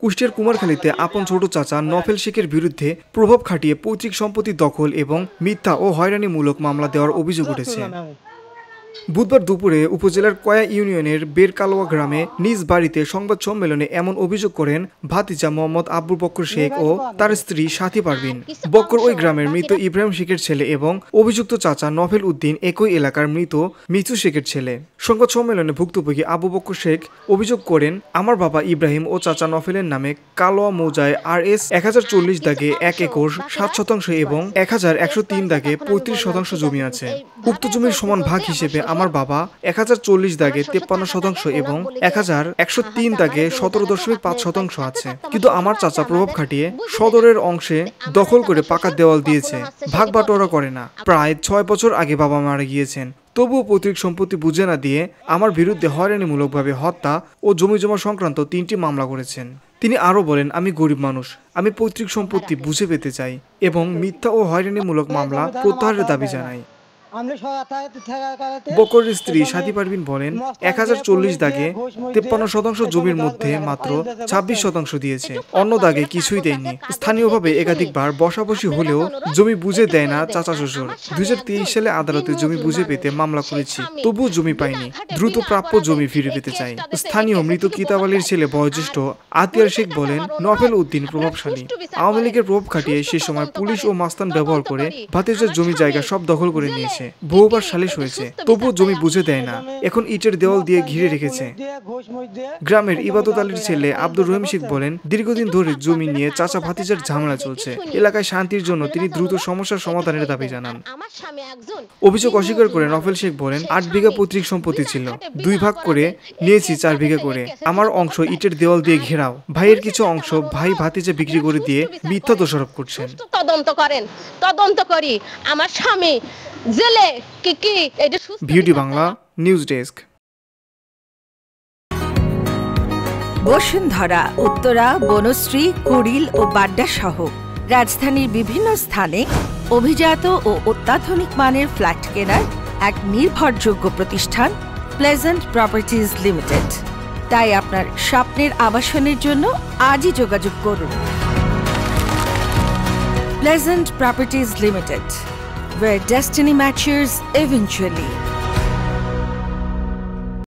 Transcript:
কুষ্টিয়ার কুমারখালীতে আপন ছোট চাচা নফেল শেখের বিরুদ্ধে প্রভাব খাটিয়ে পৈতৃক সম্পত্তি দখল এবং মিথ্যা ও হয়রানিমূলক মামলা দেওয়ার অভিযোগ উঠেছে। বুধবার দুপুরে উপজেলার কয়া ইউনিয়নের বেরকালোয়া গ্রামে নিজ বাড়িতে সংবাদ সম্মেলনে এমন অভিযোগ করেন ভাতিজা মোহাম্মদ আব্বু বক্কর শেখ ও তার স্ত্রী সাথী পারভিন। বক্কর ওই গ্রামের মৃত ইব্রাহিম শেখের ছেলে এবং অভিযুক্ত চাচা নফেল উদ্দিন একই এলাকার মৃত মিথু শেখের ছেলে। সংবাদ সম্মেলনে ভুক্তভোগী আব্বু বক্কর শেখ অভিযোগ করেন, আমার বাবা ইব্রাহিম ও চাচা নফেলের নামে কালোয়া মৌজায় RS 1040 দাগে 1 একর 7 শতাংশ এবং 1103 দাগে 35 শতাংশ জমি আছে। উক্ত জমির সমান ভাগ হিসেবে আমার বাবা 1040 দাগে 53 শতাংশ এবং 1103 দাগে 17.5 শতাংশ আছে। কিন্তু আমার চাচা প্রভাব খাটিয়ে সদরের অংশে দখল করে পাকা দেওয়াল দিয়েছে, ভাগ বাটোয়ারা করে না। প্রায় 6 বছর আগে বাবা মারা গিয়েছেন, তবুও পৈতৃক সম্পত্তি বুঝে না দিয়ে আমার বিরুদ্ধে হয়রানিমূলকভাবে হত্যা ও জমিজমা সংক্রান্ত 3টি মামলা করেছেন। তিনি আরও বলেন, আমি গরিব মানুষ, আমি পৈতৃক সম্পত্তি বুঝে পেতে চাই এবং মিথ্যা ও হয়রানিমূলক মামলা প্রত্যাহারের দাবি জানাই। বক্করের স্ত্রী সাথী পারভিন বলেন, 1040 দাগে 53 শতাংশ জমির মধ্যে মাত্র 26 শতাংশ দিয়েছে, অন্য দাগে কিছুই দেয়নি। স্থানীয়ভাবে একাধিকবার বসাবসি হলেও জমি বুঝে দেয় না চাচা শ্বশুর। 2023 সালে আদালতে জমি বুঝে পেতে মামলা করেছি, তবুও জমি পাইনি। দ্রুত প্রাপ্য জমি ফিরে পেতে চাই। স্থানীয় মৃত কিতাব আলীর ছেলে বয়োজ্যেষ্ঠ আতিয়ার শেখ বলেন, নফেল উদ্দিন প্রভাবশালী, আওয়ামী লীগের প্রভাব খাটিয়ে সে সময় পুলিশ ও মাস্তান ব্যবহার করে ভাতিজার জমি জায়গা সব দখল করে নিয়েছে। বহুবার সালিশ হয়েছে, তবুও জমি বুঝে দেয় না। এখন ইটের দেওয়াল দিয়ে ঘিরে রেখেছে। গ্রামের ইবাদত আলীর ছেলে আব্দুর রহিম শেখ বলেন, দীর্ঘদিন ধরে জমি নিয়ে চাচা ভাতিজার ঝামেলা চলছে। এলাকায় শান্তির জন্য তিনি দ্রুত সমস্যার সমাধানের দাবি জানান। অভিযোগ অস্বীকার করে নফেল শেখ বলেন, 8 বিঘা পৈতৃক সম্পত্তি ছিল, 2 ভাগ করে নিয়েছি 4 বিঘা করে। আমার অংশ ইটের দেওয়াল দিয়ে ঘেরাও, ভাইয়ের কিছু অংশ ভাই ভাতিজা বিক্রি করে দিয়ে মিথ্যা দোষারোপ করছেন। তদন্ত করি আমার স্বামী জেলে কি beauty Bangla news desk. Bashundhara, Uttara, Banasree, Kuril ও বাড্ডা সহ রাজধানীর বিভিন্ন স্থানে অভিজাত ও অত্যাধুনিক মানের ফ্ল্যাট কেনার এক নির্ভরযোগ্য প্রতিষ্ঠান প্লেজেন্ট প্রপার্টিজ লিমিটেড। তাই আপনার স্বপ্নের আবাসনের জন্য আজই যোগাযোগ করুন। Pleasant Properties Limited, where destiny matures eventually.